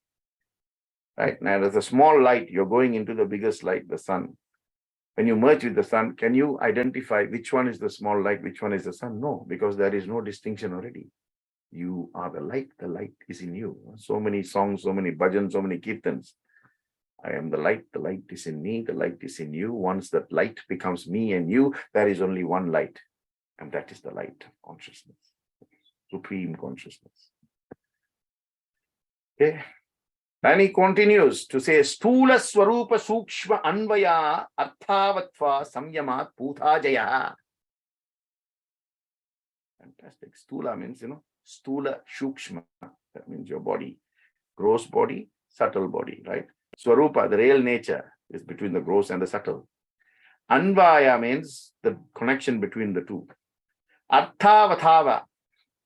Right? Now, there's a small light, you're going into the biggest light, the sun. When you merge with the sun, can you identify which one is the small light, which one is the sun? No, because there is no distinction already. You are the light is in you. So many songs, so many bhajans, so many kirtans. I am the light is in me, the light is in you. Once that light becomes me and you, there is only one light. And that is the light of consciousness, supreme consciousness. Okay. And he continues to say, Stula Swarupa Sukshma Anvaya Arthavatva Samyamat Puthajaya. Fantastic. Stula means, Stula Shukshma. That means your body. Gross body, subtle body, right? Swarupa, the real nature, is between the gross and the subtle. Anvaya means the connection between the two. Arthavatava,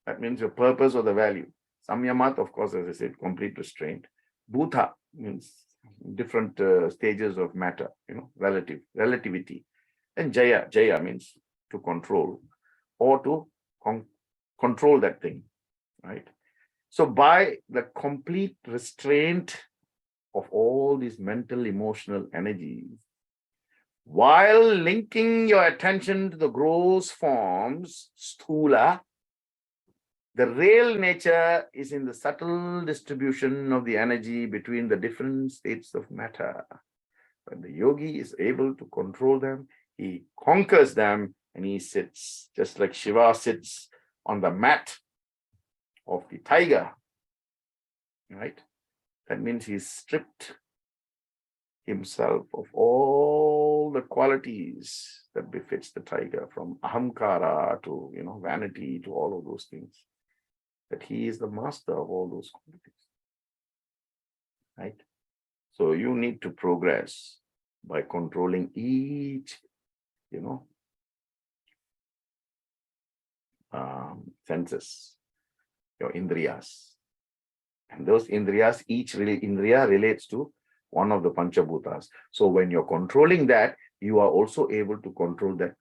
that means your purpose or the value. Samyamat, of course, as I said, complete restraint. Bhutha means different stages of matter, relativity. And Jaya means to control or to control that thing, right? So by the complete restraint of all these mental, emotional energies, while linking your attention to the gross forms, sthula, The real nature is in the subtle distribution of the energy between the different states of matter. When the yogi is able to control them, he conquers them and he sits, just like Shiva sits on the mat of the tiger, right? That means he's stripped himself of all the qualities that befits the tiger, from ahamkara to, vanity, to all of those things. That he is the master of all those qualities, right? So you need to progress by controlling each, senses, your indriyas. And those indriyas, each indriya relates to one of the panchabhutas. So when you're controlling that, you are also able to control that,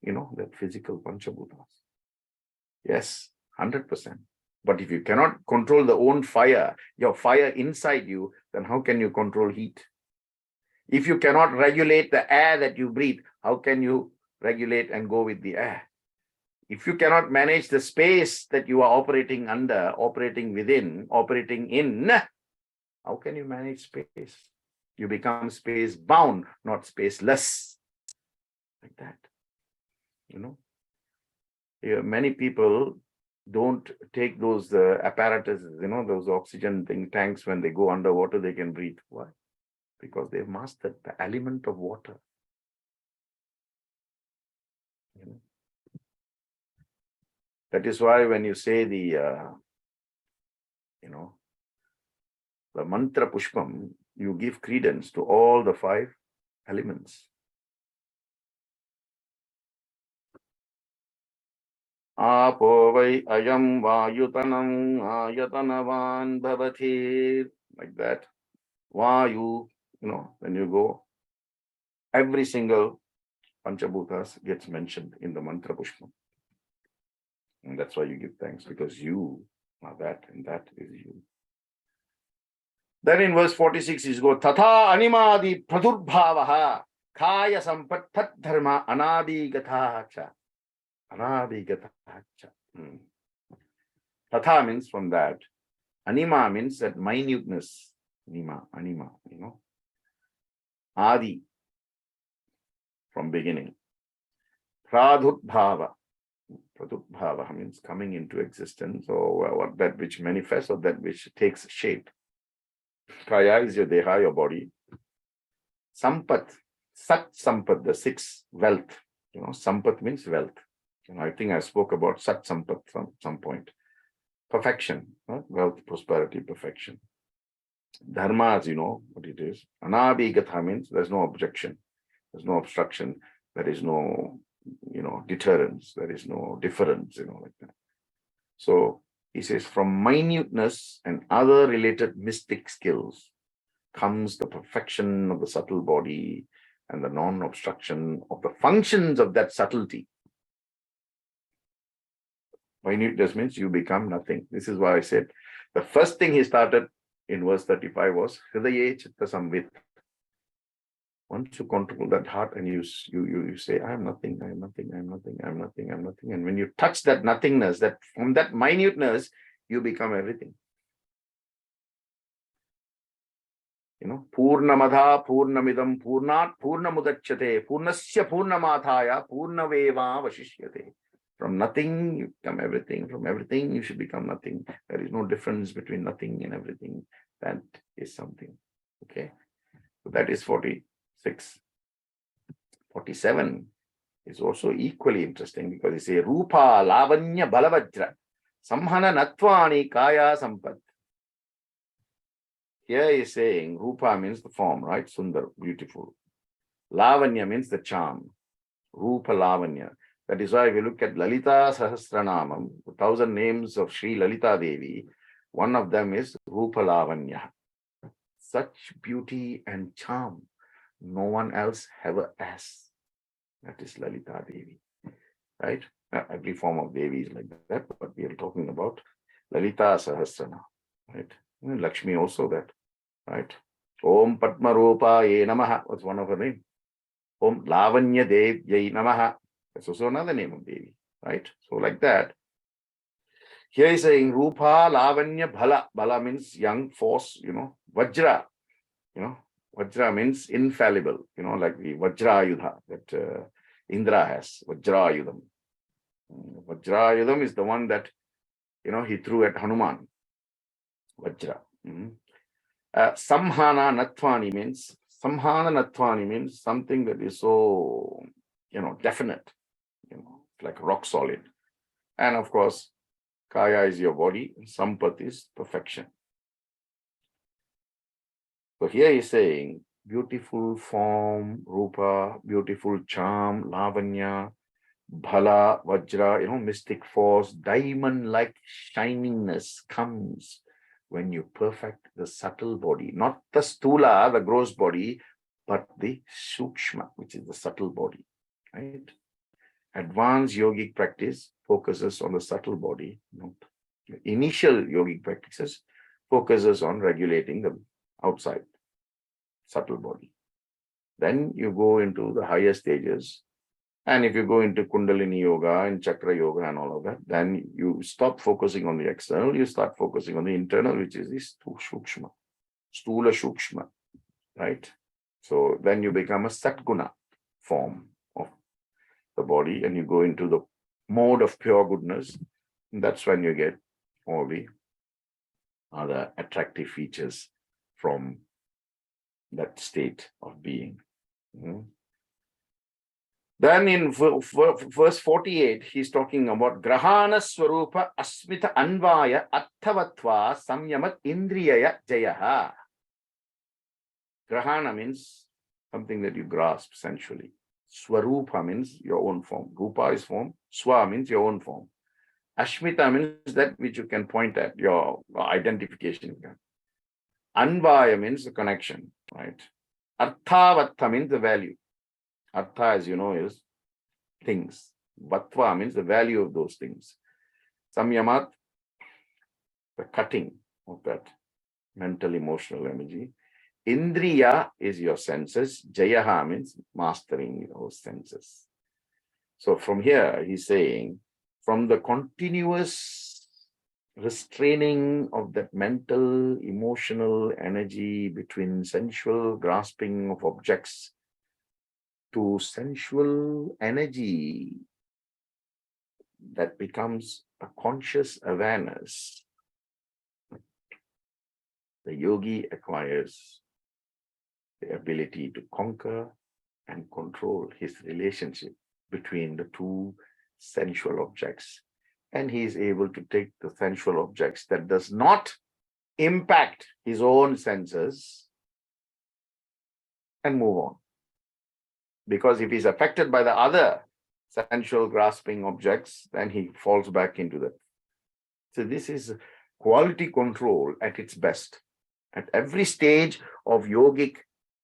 that physical panchabhutas. Yes, 100%. But if you cannot control the own fire, your fire inside you, then how can you control heat? If you cannot regulate the air that you breathe, how can you regulate and go with the air? If you cannot manage the space that you are operating under, operating within, operating in, how can you manage space? You become space bound, not spaceless. Like that. Many people don't take those apparatuses, those oxygen tanks. When they go underwater, they can breathe. Why? Because they've mastered the element of water. That is why when you say the mantra pushpam, you give credence to all the 5 elements. Apo vai ayam vayutanam ayatanavan bhavati. Like that. Vayu, when you go, every single panchabhutas gets mentioned in the mantra pushpam. And that's why you give thanks, because you are that, and that is you. Then in verse 46 is go, Tatha animadi pradurbhavaha kaya sampat tat dharma anadi gathacha. Anadi gathacha. Tatha means from that. Anima means that minuteness. Anima, Adi, from beginning. Pradhurbhava. Pradhurbhava means coming into existence, or that which manifests, or that which takes shape. Kaya is your deha, your body. Sampat, Sat Sampat, the 6, wealth. Sampat means wealth. I think I spoke about Sat Sampat from some point. Perfection, wealth, prosperity, perfection. Dharmas, what it is. Anabhigatha means there's no objection, there's no obstruction, there is no, deterrence, there is no difference, like that. So he says, from minuteness and other related mystic skills comes the perfection of the subtle body and the non-obstruction of the functions of that subtlety. Minuteness means you become nothing. This is why I said the first thing he started in verse 35 was Hridaye Chitta Samvit. Once you control that heart and you say, I am nothing, I am nothing, I am nothing, I am nothing, I am nothing. And when you touch that nothingness, that from that minuteness, you become everything. Purnamadha Purnamidam Purnat Purnamudachyate Purnasya Purnamathaya Purnaveva Vashishyate. From nothing, you become everything. From everything, you should become nothing. There is no difference between nothing and everything. That is something. Okay. So that is 46. 47 is also equally interesting, because it says Rupa Lavanya Balavajra Samhana Natvani Kaya Sampat. Here he is saying Rupa means the form, right? Sundar, beautiful. Lavanya means the charm. Rupa Lavanya. That is why if you look at Lalita Sahasranamam, 1,000 names of Sri Lalita Devi, one of them is Rupa Lavanya. Such beauty and charm no one else ever has. That is Lalita Devi, right? Every form of Devi is like that, but we are talking about Lalita Sahasrana, right? And Lakshmi also that, right? Om Padma Rupa Ye Namaha was one of her names. Om Lavanya Dev Ye Namaha. That's also another name of Devi, right? So like that, Here he's saying Rupa, Lavanya, Bhala. Bhala means young, force, Vajra. Vajra means infallible, like the Vajrayudha that Indra has, Vajrayudham. Vajrayudham is the one that, he threw at Hanuman. Vajra. Samhana Natvani means something that is so, definite, like rock solid. And of course, Kaya is your body, Sampat is perfection. So here he's saying beautiful form, Rupa, beautiful charm, Lavanya, Bhala, Vajra, mystic force, diamond-like shiningness comes when you perfect the subtle body, not the stula, the gross body, but the sukshma, which is the subtle body, right? Advanced yogic practice focuses on the subtle body. Initial yogic practices focuses on regulating the outside subtle body. Then you go into the higher stages. And if you go into Kundalini Yoga and Chakra Yoga and all of that, then you stop focusing on the external, you start focusing on the internal, which is this Sukshma, Stula Sukshma, right? So then you become a Satguna form of the body and you go into the mode of pure goodness. And that's when you get all the other attractive features from that state of being. Then in verse 48, he's talking about Grahana Swarupa Asmita Anvaya Atthavatva Samyamat Indriyaya Jayaha. Grahana means something that you grasp sensually. Swarupa means your own form. Rupa is form. Swa means your own form. Ashmita means that which you can point at, your identification. Anvaya means the connection, right? Arthavattha means the value. Artha, as you know, is things. Vatva means the value of those things. Samyamat, the cutting of that mental, emotional energy. Indriya is your senses. Jayaha means mastering those senses. So from here, he's saying, from the continuous restraining of that mental, emotional energy between sensual grasping of objects to sensual energy that becomes a conscious awareness, the yogi acquires the ability to conquer and control his relationship between the two sensual objects. And he is able to take the sensual objects that does not impact his own senses and move on. Because if he's affected by the other sensual grasping objects, then he falls back into that. So this is quality control at its best. At every stage of yogic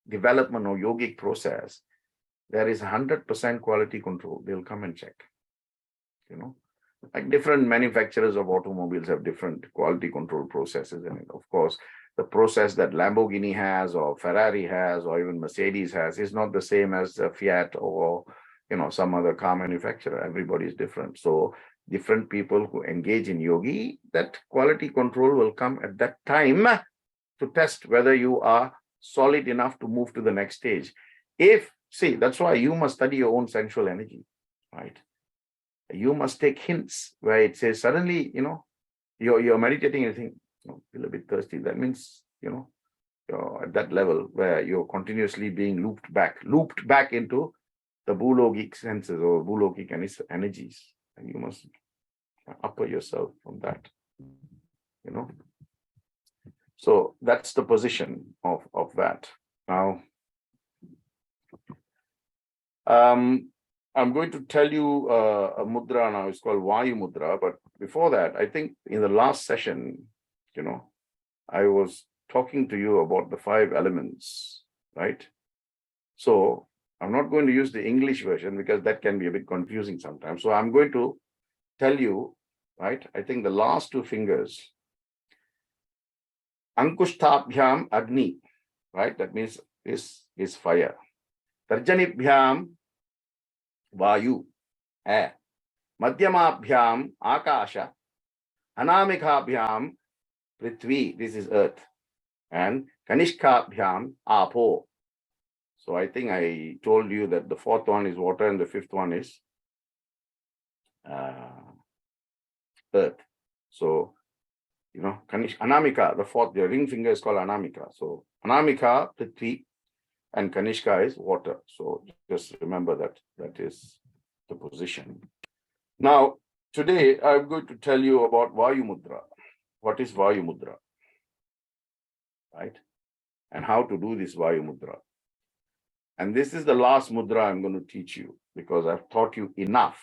development or yogic process, there is 100% quality control. They'll come and check. Like different manufacturers of automobiles have different quality control processes. And of course, the process that Lamborghini has or Ferrari has or even Mercedes has is not the same as Fiat or some other car manufacturer. Everybody is different. So different people who engage in yogi, that quality control will come at that time to test whether you are solid enough to move to the next stage. That's why you must study your own sensual energy, right? You must take hints where it says suddenly, you're meditating and you think, feel a bit thirsty. That means, you're at that level where you're continuously being looped back into the Bhulogic senses or Bhulogic energies. And you must upper yourself from that, So that's the position of that. Now, I'm going to tell you a mudra now. It's called Vayu Mudra. But before that, I think in the last session, I was talking to you about the 5 elements, right? So I'm not going to use the English version because that can be a bit confusing sometimes. So I'm going to tell you, right? I think the last 2 fingers, Ankushtabhyam Agni, right? That means is fire. Tarjanibhyam Vayu, air. Madhyamabhyam Akasha, Anamikabhyam Prithvi, this is earth, and Kanishkabhyam Apo. So I think I told you that the fourth one is water and the fifth one is earth. So, Anamika, the fourth, the ring finger is called Anamika. So Anamika, Prithvi, and Kanishka is water. So just remember that is the position. Now, today I'm going to tell you about Vayu Mudra. What is Vayu Mudra? Right? And how to do this Vayu Mudra. And this is the last mudra I'm going to teach you, because I've taught you enough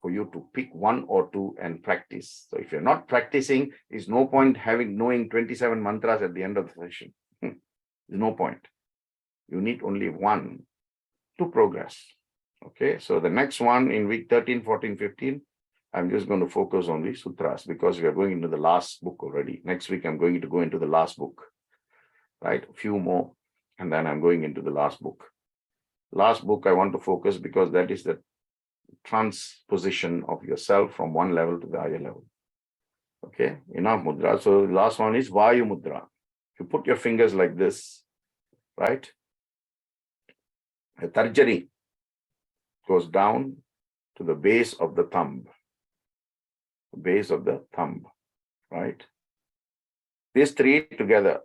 for you to pick one or two and practice. So if you're not practicing, there's no point knowing 27 mantras at the end of the session. There's no point. You need only one to progress. Okay, so the next one in week 13, 14, 15, I'm just going to focus on the sutras, because we are going into the last book already. Next week, I'm going to go into the last book, right? A few more, and then I'm going into the last book. Last book I want to focus, because that is the transposition of yourself from one level to the higher level. Okay, enough mudra. So the last one is Vayu Mudra. You put your fingers like this, right? A tarjani goes down to the base of the thumb. Base of the thumb, right? These three together.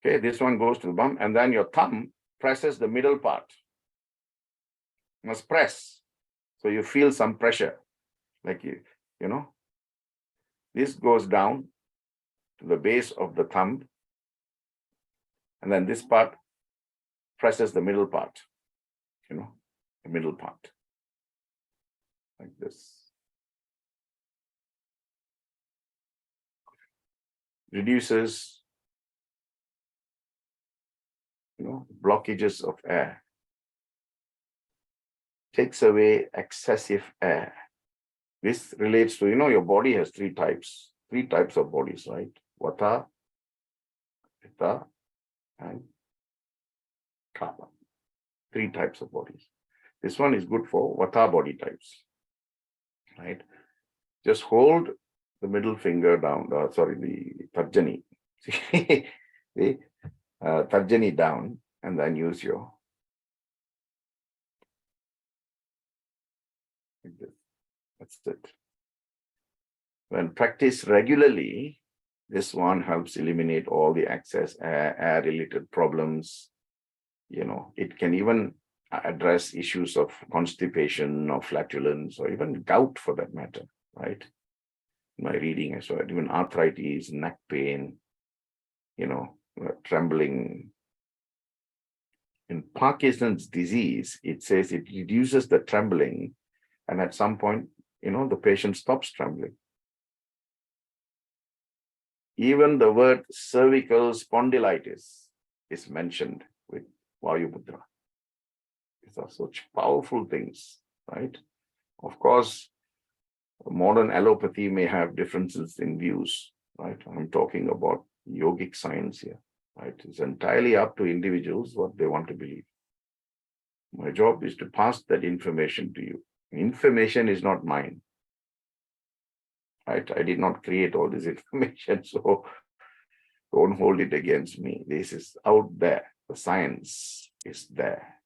Okay, this one goes to the bum, and then your thumb presses the middle part. You must press. So you feel some pressure. Like this goes down to the base of the thumb, and then this part presses the middle part. The middle part. Like this. Reduces blockages of air, takes away excessive air. This relates to, your body has three types of bodies, right? Vata, Pitta, and Kapha. Three types of bodies. This one is good for Vata body types, right? Just hold the middle finger down, the tarjani. the tarjani down, and then use your like this. That's it. When practiced regularly, this one helps eliminate all the excess air-related problems. It can even address issues of constipation or flatulence, or even gout for that matter, right? In my reading, I saw it, even arthritis, neck pain, trembling. In Parkinson's disease, it says it reduces the trembling, and at some point, the patient stops trembling. Even the word cervical spondylitis is mentioned with Vayu Mudra. These are such powerful things, right? Of course, modern allopathy may have differences in views, right? I'm talking about yogic science here, right? It's entirely up to individuals what they want to believe. My job is to pass that information to you. Information is not mine, right? I did not create all this information, so don't hold it against me. This is out there. The science is there.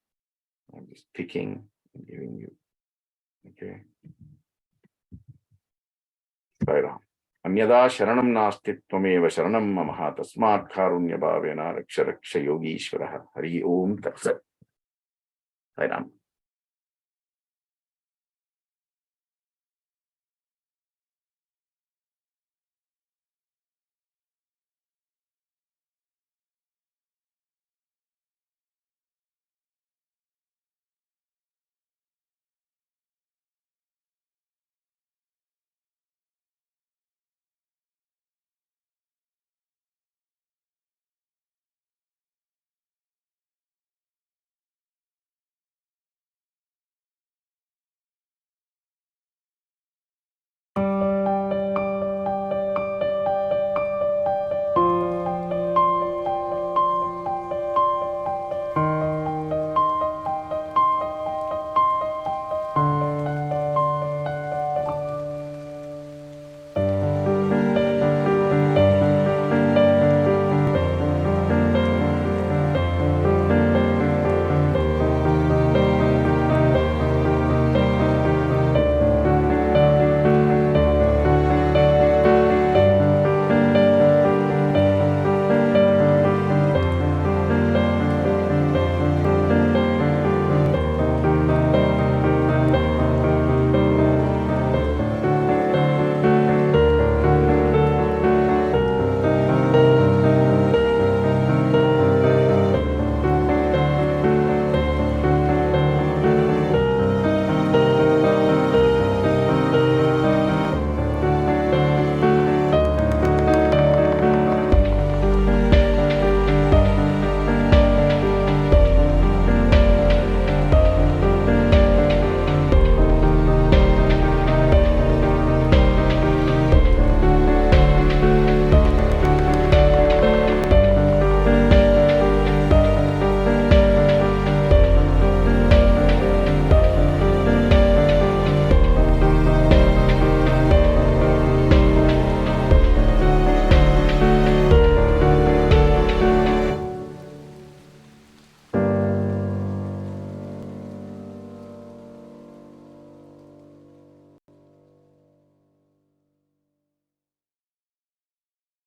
I'm just picking and giving you. Okay. Sai Ram. Anyada sharanam nasti tvameva sharanam mamaha tasmat karunya bhavena raksha raksha yogishvaraha. Hari Om Tat Sat. Sai Ram.